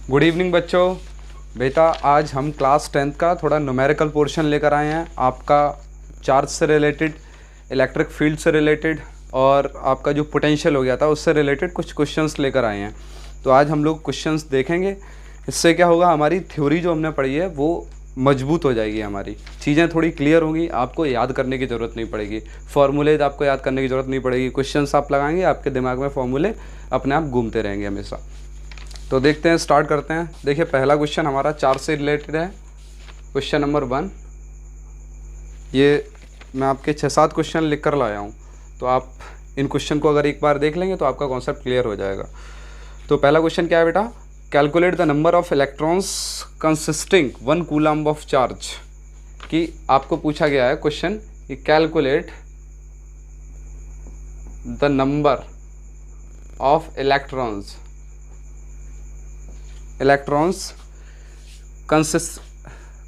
Good evening बच्चों। बेटा आज हम क्लास 10th का थोड़ा न्यूमेरिकल पोर्शन लेकर आए हैं। आपका चार्ज से रिलेटेड, इलेक्ट्रिक फील्ड से रिलेटेड और आपका जो पोटेंशियल हो गया था उससे रिलेटेड कुछ क्वेश्चंस लेकर आए हैं। तो आज हम लोग क्वेश्चंस देखेंगे। इससे क्या होगा, हमारी थ्योरी जो हमने पढ़ी है वो मजबूत हो जाएगी, हमारी चीज़ें थोड़ी क्लियर होंगी, आपको याद करने की ज़रूरत नहीं पड़ेगी, फार्मूले आपको याद करने की ज़रूरत नहीं पड़ेगी। क्वेश्चंस आप लगाएंगे, आपके दिमाग में फार्मूले अपने आप घूमते रहेंगे हमेशा। तो देखते हैं, स्टार्ट करते हैं। देखिए पहला क्वेश्चन हमारा चार्ज से रिलेटेड है। Question number 1। ये मैं आपके 6-7 क्वेश्चन लिख कर लाया हूँ, तो आप इन क्वेश्चन को अगर एक बार देख लेंगे तो आपका कॉन्सेप्ट क्लियर हो जाएगा। तो पहला क्वेश्चन क्या है बेटा, calculate the number of electrons consisting 1 coulomb of charge. कि आपको पूछा गया है क्वेश्चन कि calculate the number of electrons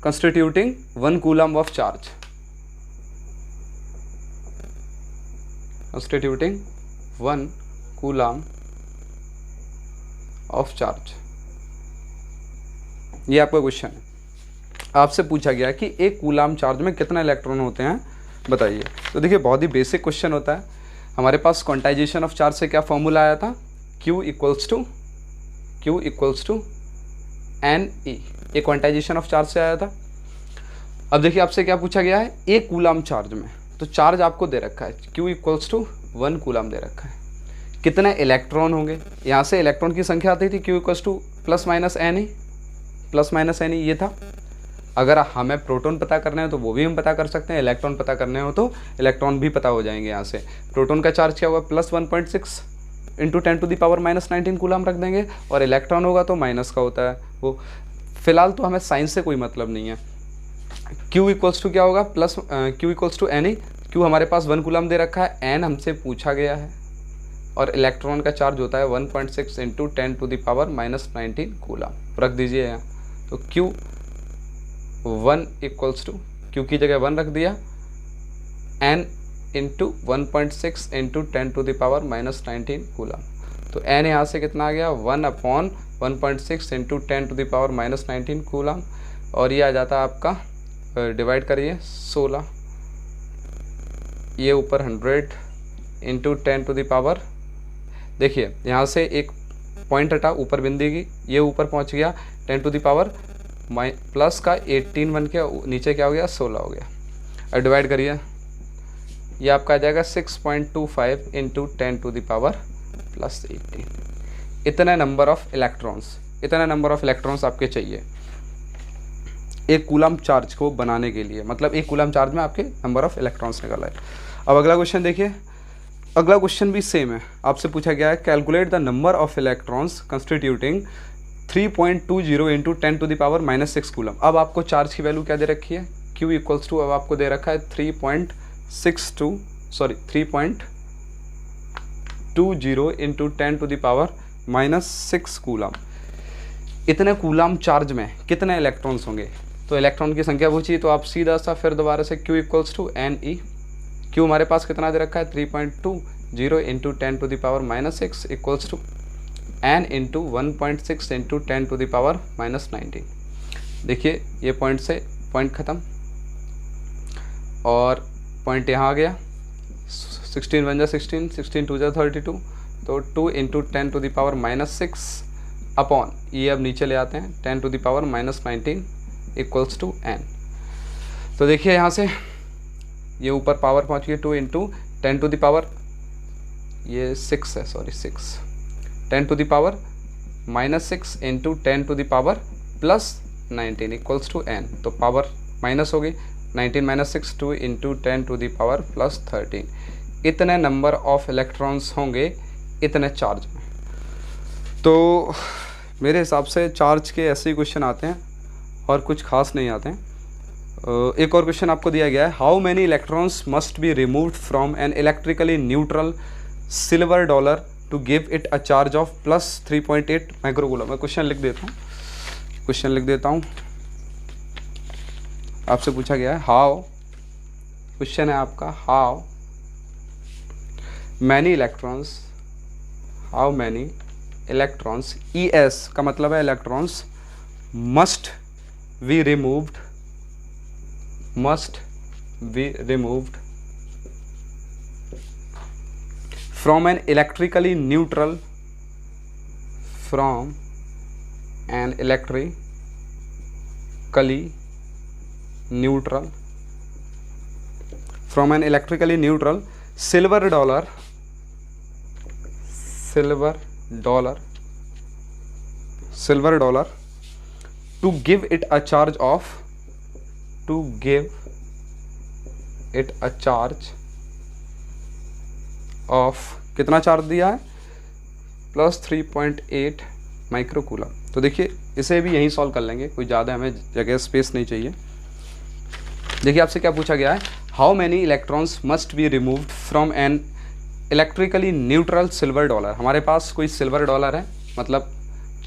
constituting 1 coulomb of charge, constituting 1 coulomb of charge। ये आपका क्वेश्चन है। आपसे पूछा गया कि एक कूलाम चार्ज में कितना इलेक्ट्रॉन होते हैं, बताइए। तो देखिए बहुत ही बेसिक क्वेश्चन होता है। हमारे पास क्वांटाइजेशन ऑफ चार्ज से क्या फॉर्मूला आया था, Q इक्वल्स टू NE। ये क्वांटाइजेशन ऑफ चार्ज से आया था। अब देखिए आपसे क्या पूछा गया है, एक कूलाम चार्ज में, तो चार्ज आपको दे रखा है Q इक्वल्स टू 1 कूलाम दे रखा है। कितने इलेक्ट्रॉन होंगे, यहाँ से इलेक्ट्रॉन की संख्या आती थी Q equals to plus minus NE, ये था। अगर हमें प्रोटॉन पता करना है तो वो भी हम पता कर सकते हैं, इलेक्ट्रॉन पता करने हो तो इलेक्ट्रॉन भी पता हो जाएंगे। यहाँ से प्रोटॉन का चार्ज क्या होगा, प्लस 1.6 इंटू 10⁻⁻⁻�9 कूलाम रख देंगे, और इलेक्ट्रॉन होगा तो माइनस का होता है वो। फिलहाल तो हमें साइंस से कोई मतलब नहीं है। Q इक्वल्स टू क्या होगा, plus Q equals to NE। Q हमारे पास 1 कूलाम दे रखा है, N हमसे पूछा गया है, और इलेक्ट्रॉन का चार्ज होता है 1.6 इंटू 10⁻⁻⁹ कूलाम। रख दीजिए यहाँ। तो Q1 इक्वल्स टू, Q की जगह 1 रख दिया, N इंटू 1.6 इंटू 10⁻⁻�19 कूलाम। तो N यहाँ से कितना आ गया, 1/1.6 इंटू 10⁻⁻19 कूलाम, और ये आ जाता है आपका, डिवाइड करिए 16, ये ऊपर 100 इंटू 10⁻, देखिए यहाँ से एक पॉइंट हटा, ऊपर बिंदी की, ये ऊपर पहुँच गया 10⁻, प्लस का 18 बन के नीचे क्या हो गया, 16 हो गया। अब डिवाइड करिए, ये आपका आ जाएगा 6.25 इंटू 10⁻+18। इतने नंबर ऑफ इलेक्ट्रॉन्स आपके चाहिए एक कूलाम चार्ज को बनाने के लिए, मतलब एक कूलाम चार्ज में आपके नंबर ऑफ इलेक्ट्रॉन्स निकल आए। अब अगला क्वेश्चन देखिए, अगला क्वेश्चन भी सेम है। आपसे पूछा गया है calculate the number of electrons constituting 3.20 into 10⁻⁻6 coulomb. अब आपको चार्ज की वैल्यू क्या दे रखी है, Q इक्वल्स टू, अब आपको दे रखा है 3.20 इंटू 10⁻⁻6 कूलम। इतने कूलम चार्ज में कितने इलेक्ट्रॉन्स होंगे, तो इलेक्ट्रॉन की संख्या पूछी, तो आप सीधा सा फिर दोबारा से Q equals to NE। Q हमारे पास कितना दे रखा है, 3.20 into 10⁻⁻6 equals to N into 1.6 into 10⁻⁻19। देखिए ये पॉइंट से पॉइंट ख़त्म, और पॉइंट यहाँ आ गया, 16 1 जा 16, 16 2 जा 32, तो 2 इंटू 10⁻⁻6 अपॉन, ये अब नीचे ले आते हैं, 10⁻⁻19 इक्वल्स टू N। तो देखिए यहाँ से ये ऊपर पावर पहुँच गई, 2 इंटू 10⁻, ये 6 है, sorry 6, 10⁻⁻6 into 10⁻+19 equals to N। तो पावर माइनस हो गई, 19 - 6, 2 इंटू 10⁻+13। इतने नंबर ऑफ इलेक्ट्रॉन्स होंगे इतने चार्ज में। तो मेरे हिसाब से चार्ज के ऐसे ही क्वेश्चन आते हैं और कुछ खास नहीं आते हैं। एक और क्वेश्चन आपको दिया गया है, how many electrons must be removed from an electrically neutral silver dollar to give it a charge of plus 3.8 microcoulomb. मैं क्वेश्चन लिख देता हूँ। आपसे पूछा गया है हाउ, क्वेश्चन है आपका, how many electrons electrons, ES का मतलब है electrons, must be removed from an electrically neutral silver dollar to give it a charge of कितना चार्ज दिया है, +3.8 माइक्रोकूलम। तो देखिए इसे भी यहीं सॉल्व कर लेंगे, कोई ज़्यादा हमें जगह स्पेस नहीं चाहिए। देखिए आपसे क्या पूछा गया है, how many electrons must be removed from an electrically neutral silver dollar. हमारे पास कोई सिल्वर डॉलर है, मतलब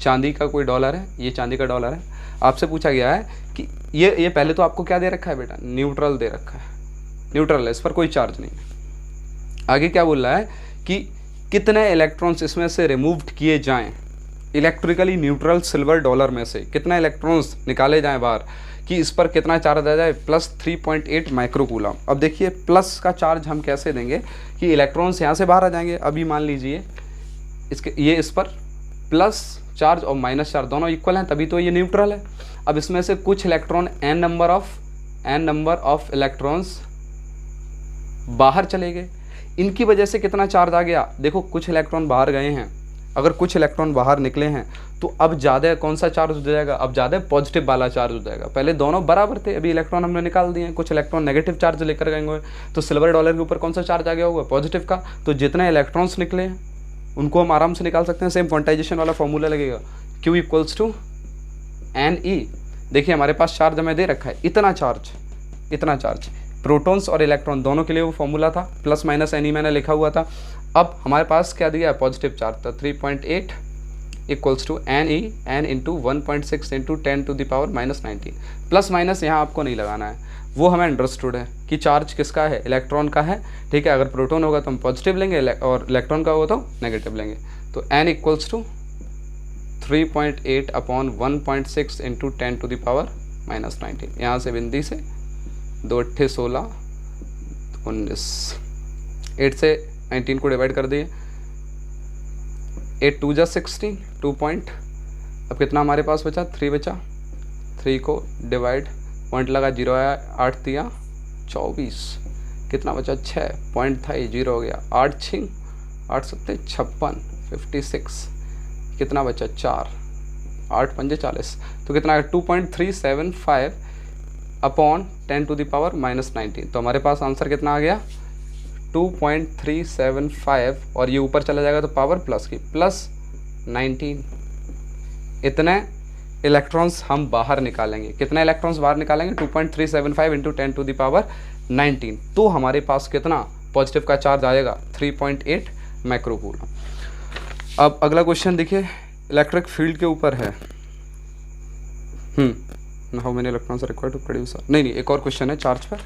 चांदी का कोई डॉलर है, ये चांदी का डॉलर है। आपसे पूछा गया है कि ये पहले तो आपको क्या दे रखा है बेटा, न्यूट्रल दे रखा है, न्यूट्रल है, इस पर कोई चार्ज नहीं है। आगे क्या बोल रहा है कि कितने इलेक्ट्रॉन्स इसमें से रिमूव्ड किए जाएं, इलेक्ट्रिकली न्यूट्रल सिल्वर डॉलर में से कितने इलेक्ट्रॉन्स निकाले जाएं बाहर, कि इस पर कितना चार्ज आ जाए, +3.8 माइक्रोकूलम। अब देखिए प्लस का चार्ज हम कैसे देंगे कि इलेक्ट्रॉन्स यहाँ से बाहर आ जाएंगे। अभी मान लीजिए इस पर प्लस चार्ज और माइनस चार्ज दोनों इक्वल हैं, तभी तो ये न्यूट्रल है। अब इसमें से कुछ electron n number of electrons बाहर चले गए, इनकी वजह से कितना चार्ज आ गया। देखो कुछ इलेक्ट्रॉन बाहर गए हैं, अगर कुछ इलेक्ट्रॉन बाहर निकले हैं तो अब ज़्यादा कौन सा चार्ज हो जाएगा, अब ज़्यादा पॉजिटिव वाला चार्ज हो जाएगा। पहले दोनों बराबर थे, अभी इलेक्ट्रॉन हमने निकाल दिए हैं, कुछ इलेक्ट्रॉन नेगेटिव चार्ज लेकर गए हुए, तो सिल्वर डॉलर के ऊपर कौन सा चार्ज आ गया होगा, पॉजिटिव का। तो जितने इलेक्ट्रॉन्स निकले हैं उनको हम आराम से निकाल सकते हैं, सेम क्वांटाइजेशन वाला फॉर्मूला लगेगा, Q = NE। देखिए हमारे पास चार्ज हमें दे रखा है, इतना चार्ज प्रोटॉन्स और इलेक्ट्रॉन दोनों के लिए वो फॉर्मूला था, +- NE मैंने लिखा हुआ था। अब हमारे पास क्या दिया है, पॉजिटिव चार्ज था, 3.8 = NE n × 1.6 × 10⁻⁻19। प्लस माइनस यहाँ आपको नहीं लगाना है, वो हमें अंडरस्टूड है कि चार्ज किसका है, इलेक्ट्रॉन का है, ठीक है। अगर प्रोटॉन होगा तो हम पॉजिटिव लेंगे और इलेक्ट्रॉन का होगा तो नेगेटिव लेंगे। तो n = 3.8/1.6 × 10⁻⁻19। यहाँ से बिंदी से 2 × 16 19, 8 से 19 को डिवाइड कर दिए, 8 2 जा 16, 2 पॉइंट, अब कितना हमारे पास बचा, 3 बचा, 3 को डिवाइड, पॉइंट लगा 0 आया, 8 3 24, कितना बचा 6, पॉइंट था ये 0 हो गया, 8 6 8 7 56, 56, कितना बचा 4, 8 5 40, तो कितना है 2.375/10⁻⁻19। तो हमारे पास आंसर कितना आ गया, 2.375, और ये ऊपर चला जाएगा तो पावर प्लस की +19। इतने इलेक्ट्रॉन्स हम बाहर निकालेंगे, कितने इलेक्ट्रॉन्स बाहर निकालेंगे, 2.375 × 10⁻⁹। तो हमारे पास कितना पॉजिटिव का चार्ज आएगा, 3.8 माइक्रोकूलम। अब अगला क्वेश्चन देखिए, इलेक्ट्रिक फील्ड के ऊपर है। How many electrons are required to produce, नहीं एक और क्वेश्चन है चार्ज पर,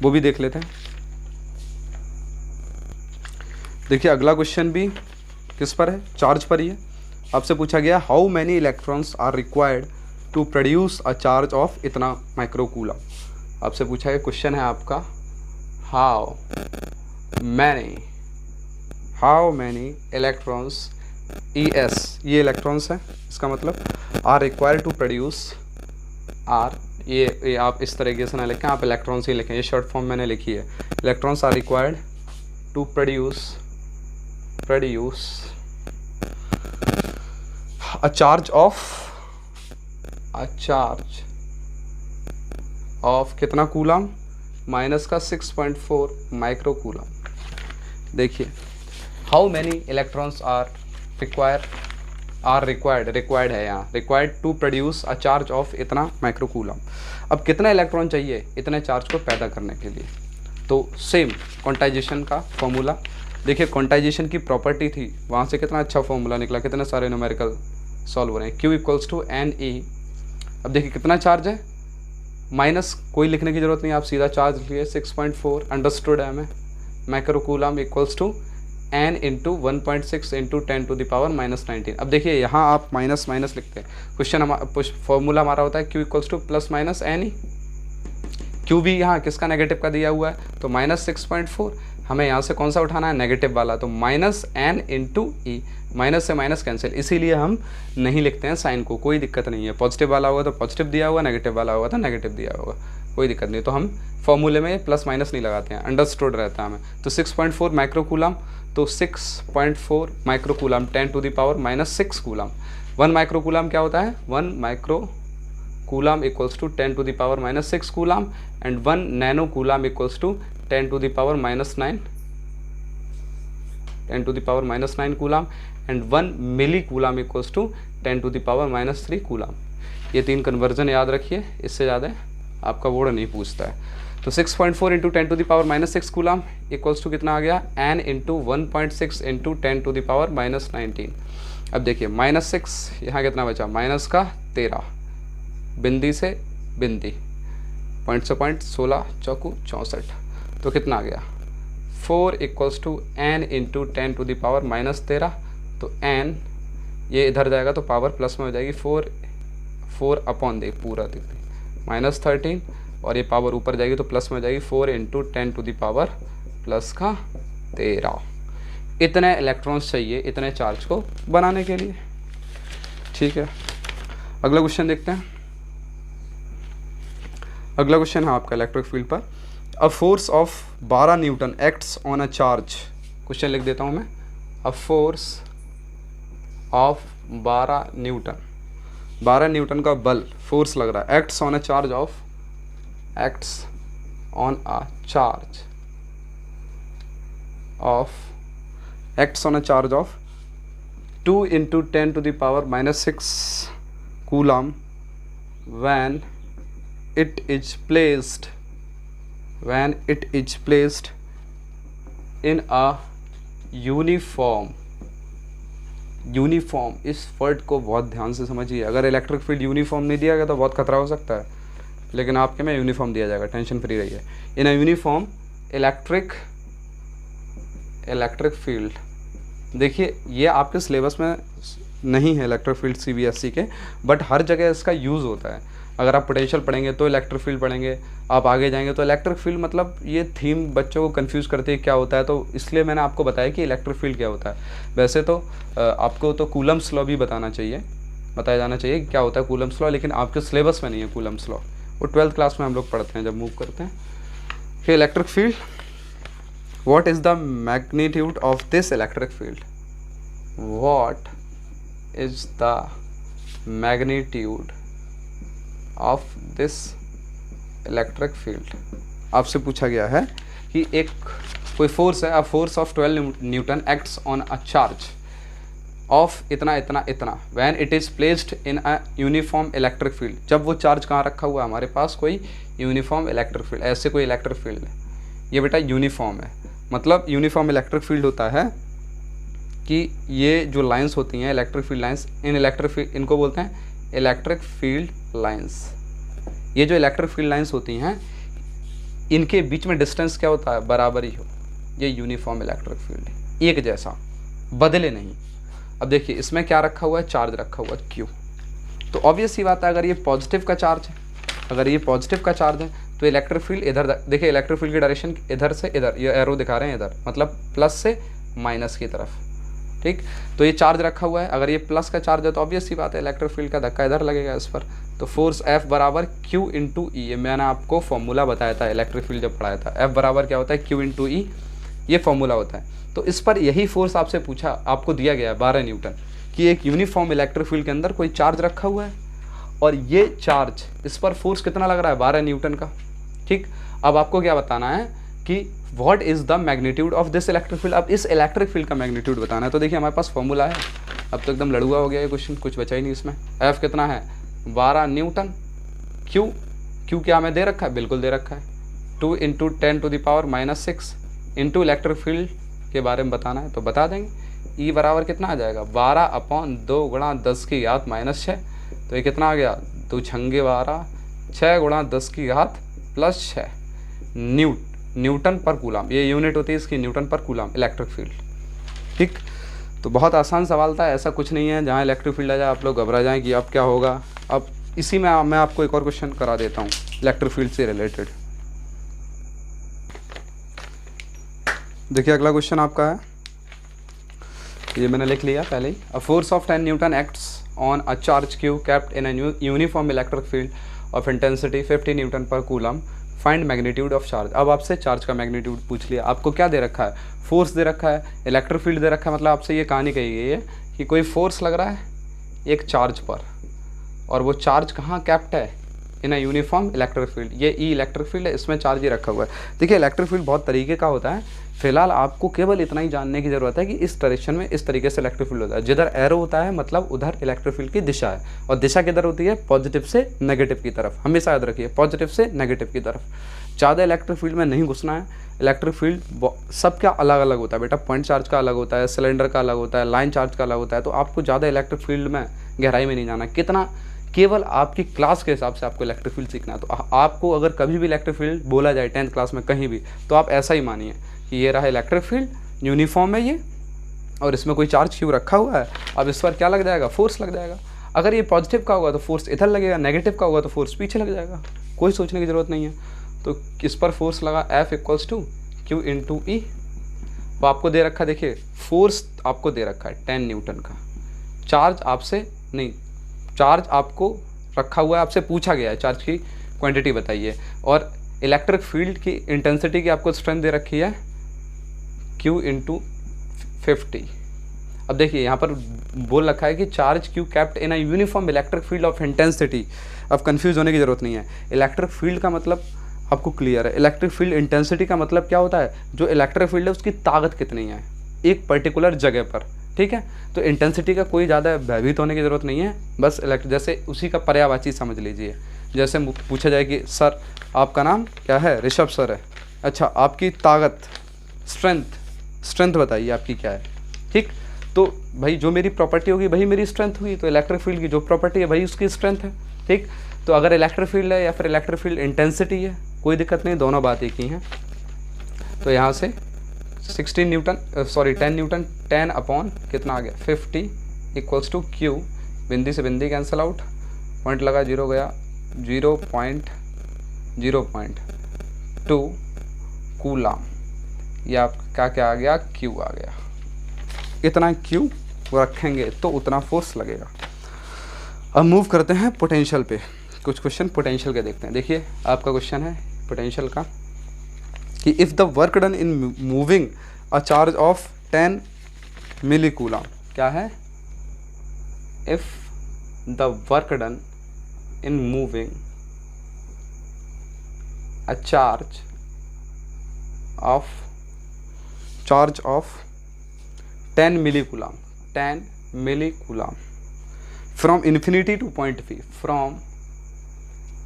वो भी देख लेते हैं। देखिए अगला क्वेश्चन भी किस पर है, चार्ज पर ही है। आपसे पूछा गया how many electrons are required to produce a charge of इतना माइक्रोकूलम। आपसे पूछा गया क्वेश्चन है आपका, हाउ मैनी इलेक्ट्रॉन्स, ES ये इलेक्ट्रॉन्स है, इसका मतलब are required to produce, are ये आप इस तरीके से ना लिखें, आप इलेक्ट्रॉन्स ही लिखें, ये शॉर्ट फॉर्म मैंने लिखी है। Electrons are required to produce a charge of कितना कूलम, माइनस का 6.4 माइक्रोकूलम। देखिए how many electrons are required है यहाँ, required to produce a charge of इतना माइक्रोकूलम। अब कितना इलेक्ट्रॉन चाहिए इतने चार्ज को पैदा करने के लिए, तो सेम क्वांटाइजेशन का फॉर्मूला। देखिए क्वांटाइजेशन की प्रॉपर्टी थी, वहाँ से कितना अच्छा फॉर्मूला निकला, कितने सारे न्यूमेरिकल सॉल्व हो रहे हैं। Q = NE। अब देखिए कितना चार्ज है, माइनस कोई लिखने की ज़रूरत नहीं, आप सीधा चार्ज लिखिए, 6.4 अंडरस्टूड है हमें। Microcoulomb = n into 1.6 into 10⁻⁻19। अब देखिए यहाँ आप माइनस माइनस लिखते हैं, क्वेश्चन फॉर्मूला हमारा होता है q equals to plus minus n e. q भी यहाँ किसका नेगेटिव का दिया हुआ है, तो -6.4, हमें यहाँ से कौन सा उठाना है, नेगेटिव वाला, तो माइनस एन इंटू ई, माइनस से माइनस कैंसिल, इसीलिए हम नहीं लिखते हैं साइन को, कोई दिक्कत नहीं है। पॉजिटिव वाला होगा तो पॉजिटिव दिया होगा, नेगेटिव वाला होगा तो नेगेटिव दिया होगा, कोई दिक्कत नहीं। तो हम फॉर्मूले में प्लस माइनस नहीं लगाते हैं, अंडरस्टूड रहता है हमें। तो 6.4 माइक्रोकूलम, तो 6.4 माइक्रोकूलम 10⁻⁻6 कूलम। 1 माइक्रोकूलम क्या होता है, 1 microcoulomb equals to 10⁻⁻6 coulomb, and 1 nano coulomb equals to 10⁻⁻9 coulomb, and 1 milli coulomb equals to 10⁻³ coulomb. ये 3 कन्वर्जन याद रखिए, इससे ज़्यादा आपका बोर्ड नहीं पूछता है। तो 6.4 इंटू 10⁻⁻6 कूलम इक्वल्स टू कितना आ गया, n इंटू 1.6 इंटू 10⁻⁻19। अब देखिए -6, यहाँ कितना बचा, माइनस का 13, बिंदी से बिंदी, पॉइंट से पॉइंट, 16 चौकू 64, तो कितना आ गया 4 इक्वल्स टू n इंटू 10⁻⁻13। तो n ये इधर जाएगा तो पावर प्लस में हो जाएगी, 4 अपॉन दे पूरा देखते -13, और ये पावर ऊपर जाएगी तो प्लस में हो जाएगी 4 इंटू 10⁻+13। इतने इलेक्ट्रॉन्स चाहिए इतने चार्ज को बनाने के लिए, ठीक है। अगला क्वेश्चन देखते हैं। अगला क्वेश्चन है आपका इलेक्ट्रिक फील्ड पर। A force of 12 Newton acts on a charge, question लिख देता हूँ मैं, अ फोर्स ऑफ 12 न्यूटन का बल, फोर्स लग रहा है, acts on a charge of 2 into 10⁻⁻6 coulomb when it is placed in a uniform, इस वर्ड को बहुत ध्यान से समझिए। अगर इलेक्ट्रिक फील्ड यूनिफॉर्म नहीं दिया गया तो बहुत खतरा हो सकता है, लेकिन आपके में यूनिफॉर्म दिया जाएगा, टेंशन फ्री रहिए। इन अ यूनिफॉर्म इलेक्ट्रिक फील्ड, देखिए ये आपके सिलेबस में नहीं है इलेक्ट्रिक फील्ड CBSE के, बट हर जगह इसका यूज़ होता है। अगर आप पोटेंशियल पढ़ेंगे तो इलेक्ट्रिक फील्ड पढ़ेंगे, आप आगे जाएंगे तो इलेक्ट्रिक फील्ड, मतलब ये थीम बच्चों को कंफ्यूज करती है क्या होता है, तो इसलिए मैंने आपको बताया कि इलेक्ट्रिक फील्ड क्या होता है। वैसे तो आपको तो कूलम्स लॉ भी बताया जाना चाहिए क्या होता है कूलम्स लॉ, लेकिन आपके सिलेबस में नहीं है कूलम्स लॉ, वो 12th क्लास में हम लोग पढ़ते हैं जब मूव करते हैं। फिर electric field, what is the magnitude of this electric field, what is the magnitude of this electric field. आपसे पूछा गया है कि एक कोई फोर्स है, a force of 12 Newton acts on a charge of इतना इतना इतना when it is placed in a uniform electric field. जब वो चार्ज कहाँ रखा हुआ है, हमारे पास कोई यूनिफॉर्म इलेक्ट्रिक फील्ड, ऐसे कोई इलेक्ट्रिक फील्ड है, ये बेटा यूनिफॉर्म है। मतलब यूनिफॉर्म इलेक्ट्रिक फील्ड होता है कि ये जो लाइंस होती हैं इलेक्ट्रिक फील्ड लाइंस, इनको बोलते हैं इलेक्ट्रिक फील्ड लाइंस। ये जो इलेक्ट्रिक फील्ड लाइंस होती हैं इनके बीच में डिस्टेंस क्या होता है, बराबरी हो, ये यूनिफॉर्म इलेक्ट्रिक फील्ड है, एक जैसा, बदले नहीं। अब देखिए इसमें क्या रखा हुआ है, चार्ज रखा हुआ है Q, तो ऑब्वियस ही बात है अगर ये पॉजिटिव का चार्ज है, तो इलेक्ट्रिक फील्ड इधर, देखिए इलेक्ट्रिक फील्ड की डायरेक्शन इधर से इधर, ये एरो दिखा रहे हैं इधर, मतलब प्लस से माइनस की तरफ, ठीक। तो ये चार्ज रखा हुआ है, अगर ये प्लस का चार्ज है तो ऑब्वियस ही बात है इलेक्ट्रिक फील्ड का धक्का इधर लगेगा इस पर। तो फोर्स F बराबर Q इंटू ई, ये मैंने आपको फॉर्मूला बताया था इलेक्ट्रिक फील्ड जब पढ़ाया था। F बराबर क्या होता है, Q इंटू ई, ये फॉर्मूला होता है। तो इस पर यही फोर्स आपसे पूछा, आपको दिया गया है 12 न्यूटन, कि एक यूनिफॉर्म इलेक्ट्रिक फील्ड के अंदर कोई चार्ज रखा हुआ है और ये चार्ज, इस पर फोर्स कितना लग रहा है, 12 न्यूटन का, ठीक। अब आपको क्या बताना है कि what is the magnitude of this electric field. अब इस इलेक्ट्रिक फील्ड का मैग्नीट्यूड बताना है। तो देखिए हमारे पास फॉर्मूला है, अब तो एकदम लड़ुआ हो गया ये क्वेश्चन, कुछ बचा ही नहीं इसमें। F कितना है, 12 न्यूटन, Q क्या हमें दे रखा है, बिल्कुल दे रखा है, 2 इंटू 10⁻⁻6 इंटू इलेक्ट्रिक फील्ड के बारे में बताना है तो बता देंगे। E बराबर कितना आ जाएगा, 12/2 गुणा 10 की घात -6, तो ये कितना आ गया, 2 छंगे 12, 6 गुणा 10 की घात +6 न्यूटन पर कूलम, ये यूनिट होती है इसकी, न्यूटन पर कूलम इलेक्ट्रिक फील्ड, ठीक, तो बहुत आसान सवाल था, ऐसा कुछ नहीं है जहाँ इलेक्ट्रिक फील्ड आ जाए आप लोग घबरा जाएं कि अब क्या होगा। अब इसी में मैं आपको एक और क्वेश्चन करा देता हूँ इलेक्ट्रिक फील्ड से रिलेटेड। देखिए अगला क्वेश्चन आपका है, ये मैंने लिख लिया पहले ही। A force of 10 Newton acts on a charge Q kept in a uniform electric field of intensity 50 Newton पर coulomb, find magnitude of charge. अब आपसे चार्ज का मैग्नीट्यूड पूछ लिया, आपको क्या दे रखा है, फोर्स दे रखा है, इलेक्ट्रिक फील्ड दे रखा है, मतलब आपसे ये कहानी कही गई है कि कोई फोर्स लग रहा है एक चार्ज पर, और वो चार्ज कहाँ कैप्ट है, इन अ यूनिफॉर्म इलेक्ट्रिक फील्ड। ये ई इलेक्ट्रिक फील्ड है, इसमें चार्ज ही रखा हुआ है। देखिए इलेक्ट्रिक फील्ड बहुत तरीके का होता है, फिलहाल आपको केवल इतना ही जानने की ज़रूरत है कि इस डायरेक्शन में इस तरीके से इलेक्ट्रिक फील्ड होता है, जिधर एरो होता है मतलब उधर इलेक्ट्रिक फील्ड की दिशा है, और दिशा किधर होती है, पॉजिटिव से नेगेटिव की तरफ, हमेशा याद रखिए पॉजिटिव से नेगेटिव की तरफ। ज़्यादा इलेक्ट्रिक फील्ड में नहीं घुसना है। इलेक्ट्रिक फील्ड सबका अलग अलग होता है बेटा, पॉइंट चार्ज का अलग होता है, सिलेंडर का अलग होता है, लाइन चार्ज का अलग होता है, तो आपको ज़्यादा इलेक्ट्रिक फील्ड में गहराई में नहीं जाना। कितना, केवल आपकी क्लास के हिसाब से आपको इलेक्ट्रिक फील्ड सीखना है। तो आपको अगर कभी भी इलेक्ट्रिक फील्ड बोला जाए 10th क्लास में कहीं भी, तो आप ऐसा ही मानिए कि ये रहा इलेक्ट्रिक फील्ड, यूनिफॉर्म है ये, और इसमें कोई चार्ज क्यों रखा हुआ है। अब इस पर क्या लग जाएगा, फोर्स लग जाएगा। अगर ये पॉजिटिव का होगा तो फोर्स इधर लगेगा, नेगेटिव का होगा तो फोर्स पीछे लग जाएगा, कोई सोचने की ज़रूरत नहीं है। तो इस पर फोर्स लगा F = Q × E। वो आपको दे रखा है, देखिए फोर्स आपको दे रखा है 10 न्यूटन का, चार्ज आपसे नहीं, चार्ज आपको रखा हुआ है, आपसे पूछा गया है चार्ज की क्वांटिटी बताइए, और इलेक्ट्रिक फील्ड की इंटेंसिटी की आपको स्ट्रेंथ दे रखी है Q × 50। अब देखिए यहाँ पर बोल रखा है कि charge Q kept in a uniform electric field of intensity. अब कंफ्यूज होने की ज़रूरत नहीं है, इलेक्ट्रिक फील्ड का मतलब आपको क्लियर है, इलेक्ट्रिक फील्ड इंटेंसिटी का मतलब क्या होता है, जो इलेक्ट्रिक फील्ड है उसकी ताकत कितनी है एक पर्टिकुलर जगह पर, ठीक है। तो इंटेंसिटी का कोई ज़्यादा भयभीत होने की ज़रूरत नहीं है, बस जैसे उसी का पर्यायवाची समझ लीजिए। जैसे पूछा जाए कि सर आपका नाम क्या है, ऋषभ सर है, अच्छा आपकी ताकत स्ट्रेंथ बताइए आपकी क्या है, ठीक। तो भाई जो मेरी प्रॉपर्टी होगी वही मेरी स्ट्रेंथ हुई, तो इलेक्ट्रिक फील्ड की जो प्रॉपर्टी है वही उसकी स्ट्रेंथ है, ठीक। तो अगर इलेक्ट्रिक फील्ड है या फिर इलेक्ट्रिक फील्ड इंटेंसिटी है, कोई दिक्कत नहीं, दोनों बात एक ही हैं। तो यहाँ से 10 न्यूटन, 10 अपॉन कितना आ गया 50 = Q, बिंदी से बिंदी कैंसिल आउट, पॉइंट लगा 0 गया 0.2 कूलम, या आपका क्या आ गया, Q आ गया। इतना Q रखेंगे तो उतना फोर्स लगेगा। अब मूव करते हैं पोटेंशियल पे, कुछ क्वेश्चन पोटेंशियल के देखते हैं। देखिए आपका क्वेश्चन है पोटेंशियल का कि if the work done in moving a charge of 10 milli coulomb, क्या है, if the work done in moving a charge of 10 milli coulomb from infinity to point P, from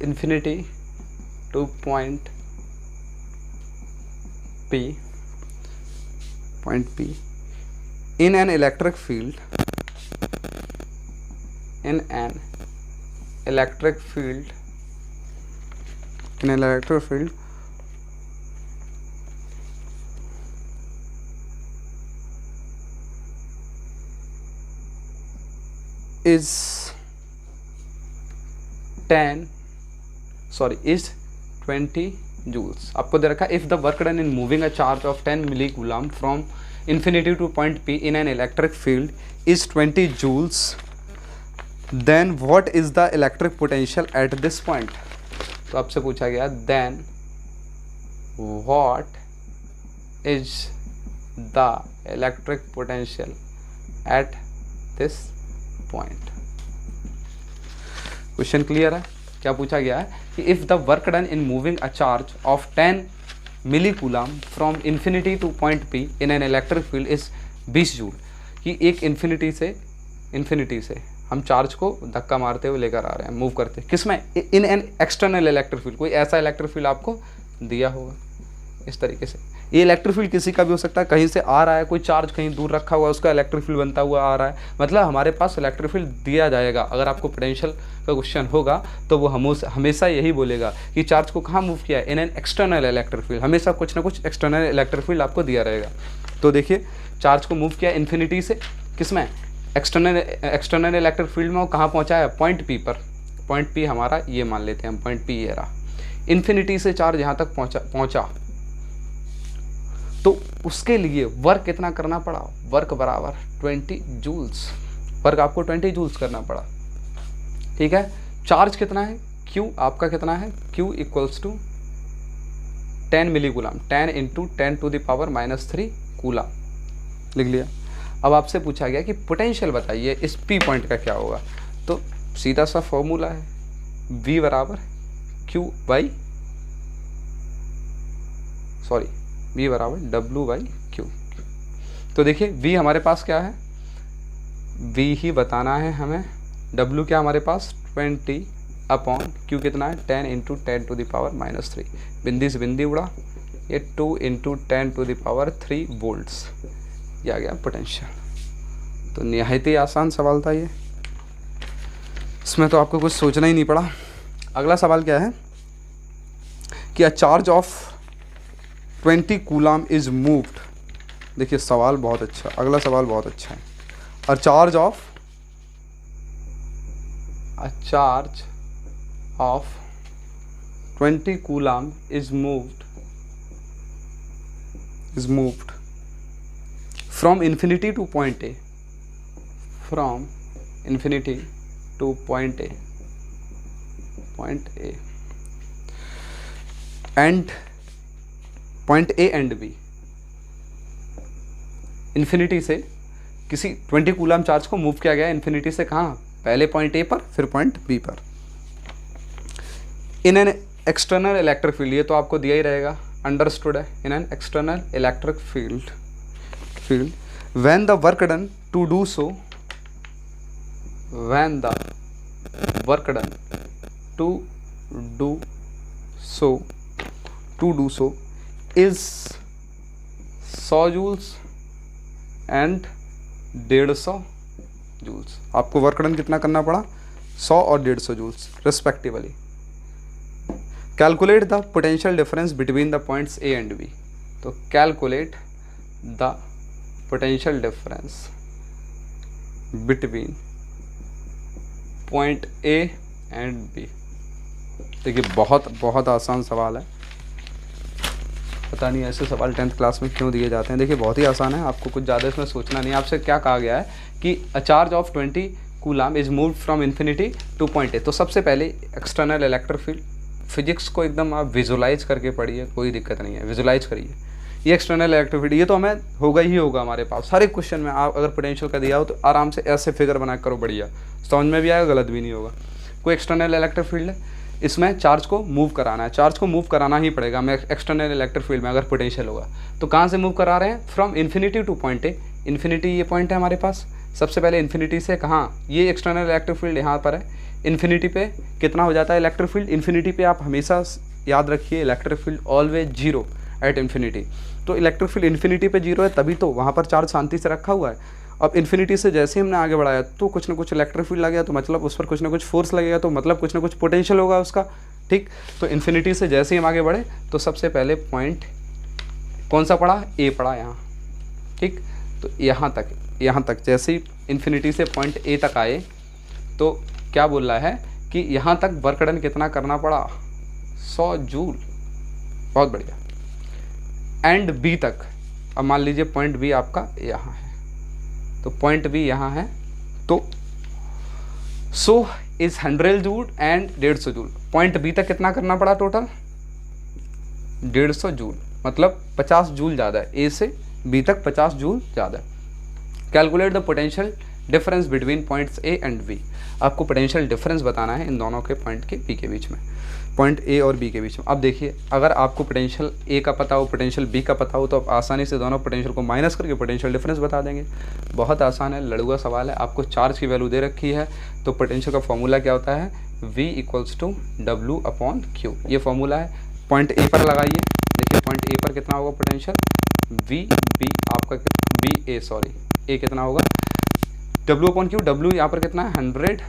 infinity to point P in an electric field is 20 joules। आपको दे रखा है if the work done in moving a charge of 10 milli coulomb from infinity to point P in an electric field is 20 joules, then what is the electric potential at this point। तो आपसे पूछा गया then what is the electric potential at this point। Question clear है, क्या पूछा गया है कि if the work done in moving a charge of 10 milli coulomb from infinity to point P in an electric field is 20 joule, कि एक infinity से हम चार्ज को धक्का मारते हुए लेकर आ रहे हैं, मूव करते, किसमें, इन एन एक्सटर्नल इलेक्ट्रिक फील्ड, कोई ऐसा इलेक्ट्रिक फील्ड आपको दिया होगा, इस तरीके से। ये इलेक्ट्रिक फील्ड किसी का भी हो सकता है, कहीं से आ रहा है, कोई चार्ज कहीं दूर रखा हुआ है उसका इलेक्ट्रिक फील्ड बनता हुआ आ रहा है, मतलब हमारे पास इलेक्ट्रिक फील्ड दिया जाएगा। अगर आपको पोटेंशियल का क्वेश्चन होगा तो वो हमेशा यही बोलेगा कि चार्ज को कहाँ मूव किया है, इन एन एक्सटर्नल इलेक्ट्रिक फील्ड। हमेशा कुछ ना कुछ एक्सटर्नल इलेक्ट्रिक फील्ड आपको दिया रहेगा। तो देखिए चार्ज को मूव किया इन्फिनिटी से, किसमें, एक्सटर्नल इलेक्ट्रिक फील्ड में, वो कहाँ पहुँचा है, पॉइंट पी पर। पॉइंट पी हमारा ये मान लेते हैं हम, पॉइंट पी ये रहा। इन्फिनिटी से चार्ज यहाँ तक पहुँचा तो उसके लिए वर्क कितना करना पड़ा, वर्क बराबर 20 जूल्स। वर्क आपको 20 जूल्स करना पड़ा, ठीक है। चार्ज कितना है, Q आपका कितना है, Q equals to 10 milli coulomb, 10 into 10⁻³ coulomb लिख लिया। अब आपसे पूछा गया कि पोटेंशियल बताइए इस P पॉइंट का क्या होगा, तो सीधा सा फॉर्मूला है V बराबर V बराबर W/Q। तो देखिए V हमारे पास क्या है, V ही बताना है हमें। W क्या हमारे पास 20/Q कितना है, 10 इंटू 10⁻³ बिंदी से बिंदी उड़ा, ये 2 इंटू 10⁻³ वोल्ट्स, ये आ गया पोटेंशियल। तो निहायत ही आसान सवाल था ये, इसमें तो आपको कुछ सोचना ही नहीं पड़ा। अगला सवाल क्या है कि a charge of 20 coulomb is moved. देखिए सवाल बहुत अच्छा, अगला सवाल बहुत अच्छा है। A charge of 20 coulomb is moved from infinity to point A, from infinity to point A and point A and B. Infinity से किसी 20 कूलम चार्ज को मूव किया गया इन्फिनिटी से कहाँ, पहले पॉइंट ए पर फिर पॉइंट बी पर। इन एन एक्सटर्नल इलेक्ट्रिक फील्ड, ये तो आपको दिया ही रहेगा, अंडरस्टूड है। इन an external electric field when the work done to do so, when the work done to do so is 100 joules and 150 joules. आपको वर्क डन कितना करना पड़ा, 100 और 150 joules respectively. Calculate the potential difference between the points A and B. तो calculate the potential difference between point A and B. देखिए बहुत आसान सवाल है, पता नहीं ऐसे सवाल 10th क्लास में क्यों दिए जाते हैं। देखिए बहुत ही आसान है, आपको कुछ ज़्यादा इसमें सोचना नहीं। आपसे क्या कहा गया है कि a charge of 20 coulomb is moved from infinity to point ए। तो सबसे पहले एक्सटर्नल इलेक्ट्रिक फील्ड, फिजिक्स को एकदम आप विजुलाइज करके पढ़िए, कोई दिक्कत नहीं है, विजुलाइज करिए। ये एक्सटर्नल इलेक्ट्रिक फील्ड, ये तो हमें होगा ही होगा हमारे पास हर एक क्वेश्चन में। आप अगर पोटेंशियल का दिया हो तो आराम से ऐसे फिगर बना करो, बढ़िया समझ में भी आएगा, गलत भी नहीं होगा। कोई एक्सटर्नल इलेक्ट्रिक फील्ड है, इसमें चार्ज को मूव कराना है, चार्ज को मूव कराना ही पड़ेगा हमें एक्सटर्नल इलेक्ट्रिक फील्ड में अगर पोटेंशियल होगा। तो कहाँ से मूव करा रहे हैं, from infinity to point A. Infinity ये पॉइंट है हमारे पास, सबसे पहले इन्फिनिटी से कहाँ, ये एक्सटर्नल इलेक्ट्रिक फील्ड यहाँ पर है। इन्फिनिटी पे कितना हो जाता है इलेक्ट्रिक फील्ड, इन्फिनिटी पे आप हमेशा याद रखिए electric field always zero at infinity. तो इलेक्ट्रिक फील्ड इन्फिनिटी पे जीरो है, तभी तो वहाँ पर चार्ज शांति से रखा हुआ है। अब इन्फिनिटी से जैसे ही हमने आगे बढ़ाया तो कुछ ना कुछ इलेक्ट्रिक फील्ड लग गया, तो मतलब उस पर कुछ ना कुछ फोर्स लगेगा, तो मतलब कुछ ना कुछ पोटेंशियल होगा उसका, ठीक। तो इन्फिनिटी से जैसे ही हम आगे बढ़े तो सबसे पहले पॉइंट कौन सा पड़ा, ए पड़ा यहाँ, ठीक। तो यहाँ तक जैसे ही इन्फिनिटी से पॉइंट ए तक आए तो क्या बोल रहा है कि यहाँ तक वर्क डन कितना करना पड़ा, 100 जूल, बहुत बढ़िया। एंड बी तक, अब मान लीजिए पॉइंट बी आपका यहाँ है, तो पॉइंट बी यहाँ है, तो so is 100 joule and 150 joule. Point B तक कितना करना पड़ा टोटल, 150 जूल, मतलब 50 जूल ज़्यादा है, ए से बी तक 50 जूल ज़्यादा है। Calculate the potential difference between points A and B. आपको पोटेंशियल डिफरेंस बताना है इन दोनों के पॉइंट के बी के बीच में, पॉइंट ए और बी के बीच में। अब देखिए अगर आपको पोटेंशियल ए का पता हो, पोटेंशियल बी का पता हो, तो आप आसानी से दोनों पोटेंशियल को माइनस करके पोटेंशियल डिफरेंस बता देंगे। बहुत आसान है, लड़ुआ सवाल है। आपको चार्ज की वैल्यू दे रखी है, तो पोटेंशियल का फॉर्मूला क्या होता है, V = W/Q। ये फॉर्मूला है। पॉइंट ए पर लगाइए, देखिए पॉइंट ए पर कितना होगा पोटेंशियल वी बी आपका बी ए सॉरी ए कितना होगा डब्ल्यू अपॉन क्यू, डब्ल्यू यहाँ पर कितना है 100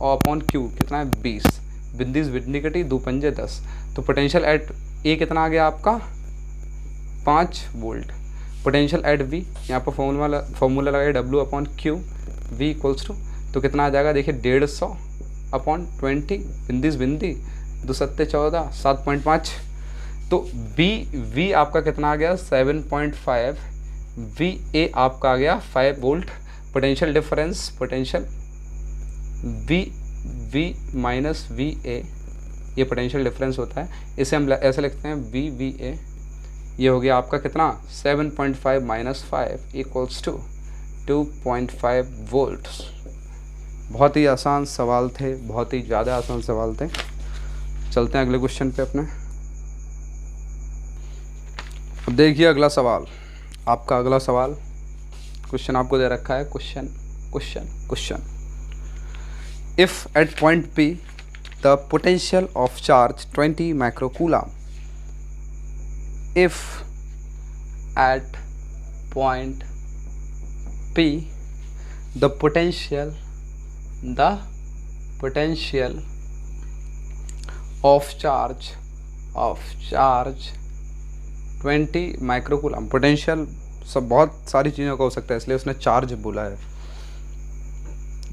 और अपॉन क्यू कितना है 20, बिंदीस बिंदी कटी 2 पंजे 10, तो पोटेंशियल एट ए कितना आ गया आपका 5 वोल्ट। पोटेंशियल एट वी यहाँ पर फॉर्मूला लगाइए W upon Q V equals to, तो कितना आ जाएगा देखिए 150 अपॉन 20, बिंदीस बिंदी 2 सत्ते 14 7.5, तो वी आपका कितना आ गया 7.5, वी ए आपका आ गया 5 volt. Potential difference potential V minus V A, ये पोटेंशियल डिफरेंस होता है, इसे हम ऐसे लिखते हैं वी ए, ये हो गया आपका कितना 7.5 माइनस 5 इक्वल्स टू 2.5 वोल्ट। बहुत ही आसान सवाल थे, बहुत ही ज़्यादा आसान सवाल थे। चलते हैं अगले क्वेश्चन पे अपने। अब देखिए अगला सवाल, आपका अगला सवाल क्वेश्चन आपको दे रखा है, question if at point P the potential of charge 20 microcoulomb, if at point P the potential of charge 20 microcoulomb, potential सब बहुत सारी चीज़ों का हो सकता है इसलिए उसने चार्ज बोला है।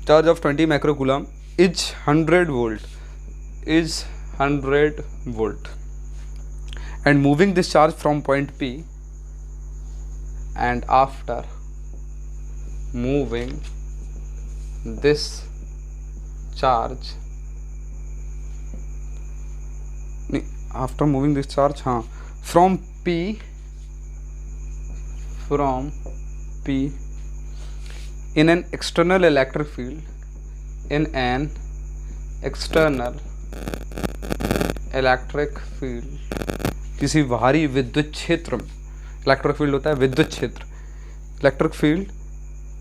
Charge of 20 microcoulomb is 100 volt and moving this charge from point P, and after moving this charge from P in an external electric field, किसी बाहरी विद्युत क्षेत्र में, इलेक्ट्रिक फील्ड होता है विद्युत क्षेत्र, electric field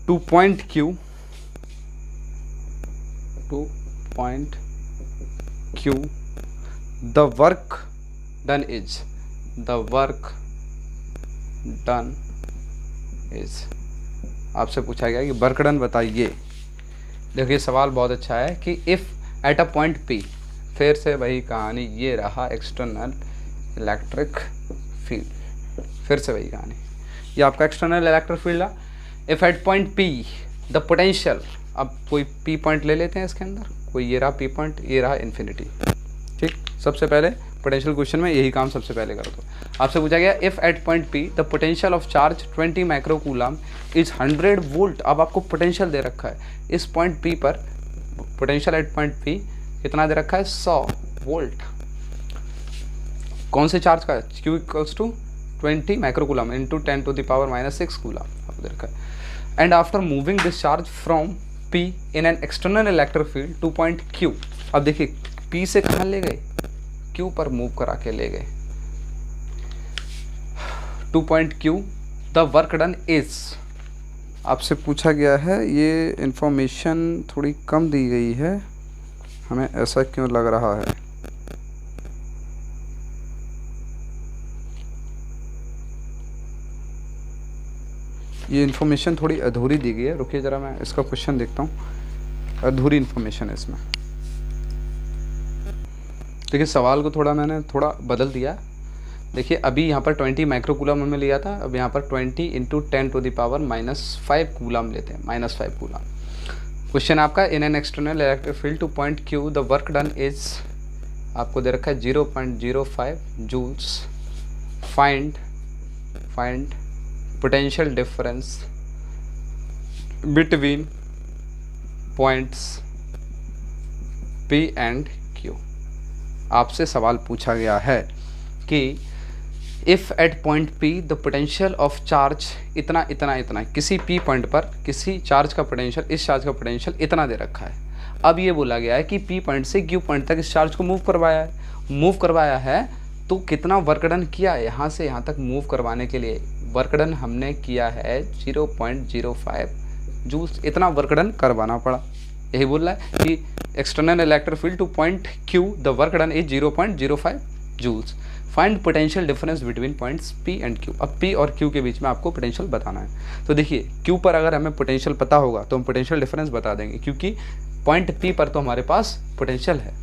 to point Q the work done is आपसे पूछा गया कि वर्क डन बताइए। देखिए सवाल बहुत अच्छा है कि if at a point P, फिर से वही कहानी, ये रहा एक्सटर्नल इलेक्ट्रिक फील्ड, फिर से वही कहानी, ये आपका एक्सटर्नल इलेक्ट्रिक फील्ड है। If at point P the potential, अब कोई P पॉइंट ले लेते हैं इसके अंदर, कोई ये रहा P पॉइंट, ये रहा इन्फिनिटी, ठीक। सबसे पहले पोटेंशियल क्वेश्चन में यही काम सबसे पहले कर दो। आपसे पूछा गया if at point P the potential of charge 20 microcoulomb is 100 volt. अब आपको पोटेंशियल दे रखा है इस पॉइंट P पर, पोटेंशियल एट पॉइंट P कितना दे रखा है 100 वोल्ट। कौन से चार्ज का, Q equals to 20 microcoulomb into 10⁻⁻6 coulomb आपको दे रखा है। And after moving this charge from P in an external electric field to point Q, अब देखिए P से कहाँ ले गए, Q पर मूव करा के ले गए, to point Q the work done is. आपसे पूछा गया है, ये इंफॉर्मेशन थोड़ी कम दी गई है, हमें ऐसा क्यों लग रहा है। ये इन्फॉर्मेशन थोड़ी अधूरी दी गई है, रुकिए ज़रा मैं इसका क्वेश्चन देखता हूँ, अधूरी इन्फॉर्मेशन है इसमें। देखिए सवाल को थोड़ा मैंने बदल दिया। देखिए अभी यहाँ पर 20 माइक्रोकूलम हमें लिया था, अब यहाँ पर 20 इंटू 10⁻⁻5 कूलम लेते हैं, -5 कूलम। क्वेश्चन आपका in an external electric field to point Q the work done is, आपको दे रखा है 0.05 joules. Find potential difference between points P and Q। आपसे सवाल पूछा गया है कि if at point P the potential of charge इतना इतना इतना, किसी P पॉइंट पर किसी चार्ज का पोटेंशियल, इस चार्ज का पोटेंशियल इतना दे रखा है। अब ये बोला गया है कि P पॉइंट से Q पॉइंट तक इस चार्ज को मूव करवाया है, तो कितना वर्क डन किया है यहाँ से यहाँ तक मूव करवाने के लिए। वर्क डन हमने किया है 0.05 जूल्स, इतना वर्क डन करवाना पड़ा। यही बोल रहा है कि external electric field to point Q the work done is 0.05 joules. Find potential difference between points P and Q। अब P और Q के बीच में आपको पोटेंशियल बताना है। तो देखिए Q पर अगर हमें पोटेंशियल पता होगा तो हम पोटेंशियल डिफरेंस बता देंगे, क्योंकि पॉइंट P पर तो हमारे पास पोटेंशियल है।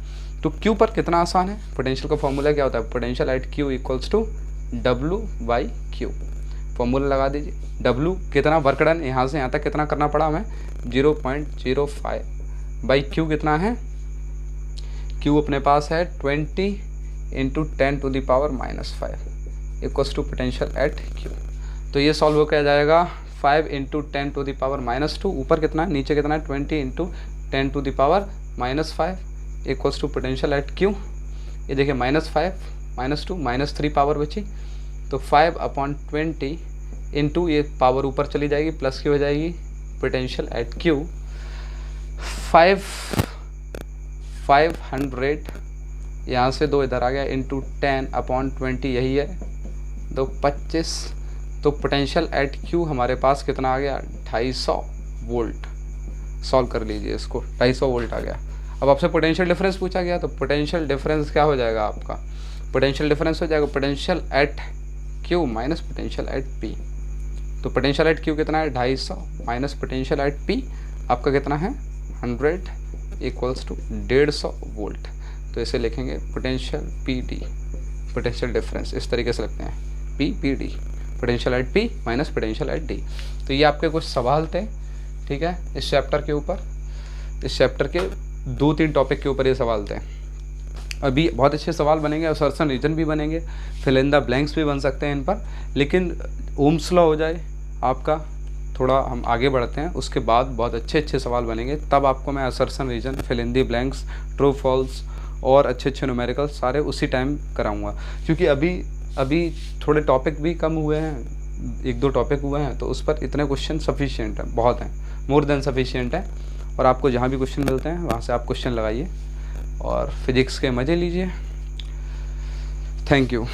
तो Q पर कितना आसान है, पोटेंशियल का फॉर्मूला क्या होता है, potential at Q equals to W/Q। Formula लगा दीजिए। W कितना वर्क डन, यहाँ से यहाँ तक कितना करना पड़ा हमें, 0.05 बाई Q कितना है, Q अपने पास है 20 into 10 to the power -5 equals to potential at Q। तो ये सॉल्व हो क्या जाएगा, 5 इंटू 10 टू द पावर -2, ऊपर कितना है, नीचे कितना है, 20 into 10 to the power -5 equals to potential at Q। ये देखिए -5 -2 -3 पावर बची, तो 5/20 इंटू ये पावर ऊपर चली जाएगी, प्लस की हो जाएगी पोटेंशियल एट Q 500, यहाँ से 2 इधर आ गया, इंटू 10/20 यही है, 25। तो पोटेंशियल एट Q हमारे पास कितना आ गया, 250 वोल्ट। सॉल्व कर लीजिए इसको, 250 वोल्ट आ गया। अब आपसे पोटेंशियल डिफरेंस पूछा गया, तो पोटेंशियल डिफरेंस क्या हो जाएगा आपका, पोटेंशियल डिफरेंस हो जाएगा potential at Q minus potential at P। तो पोटेंशियल एट Q कितना है, 250 माइनस पोटेंशियल एट P आपका कितना है, 100 इक्वल्स टू 150 वोल्ट। तो इसे लिखेंगे पोटेंशियल PD, पोटेंशियल डिफरेंस इस तरीके से लिखते हैं, PD, potential at P minus potential at D। तो ये आपके कुछ सवाल थे, ठीक है, इस चैप्टर के ऊपर, इस चैप्टर के 2-3 टॉपिक के ऊपर ये सवाल थे। अभी बहुत अच्छे सवाल बनेंगे, असर्शन रीजन भी बनेंगे, फिल इन द ब्लैंक्स भी बन सकते हैं इन पर, लेकिन ओम्स लॉ हो जाए आपका, थोड़ा हम आगे बढ़ते हैं, उसके बाद बहुत अच्छे सवाल बनेंगे, तब आपको मैं assertion reason, fill in the blanks, true false और अच्छे नूमेरिकल सारे उसी टाइम कराऊंगा। क्योंकि अभी थोड़े टॉपिक भी कम हुए हैं, 1-2 टॉपिक हुए हैं, तो उस पर इतने क्वेश्चन सफिशिएंट है, बहुत हैं, मोर देन सफिशिएंट है। और आपको जहाँ भी क्वेश्चन मिलते हैं वहाँ से आप क्वेश्चन लगाइए और फिजिक्स के मज़े लीजिए। Thank you.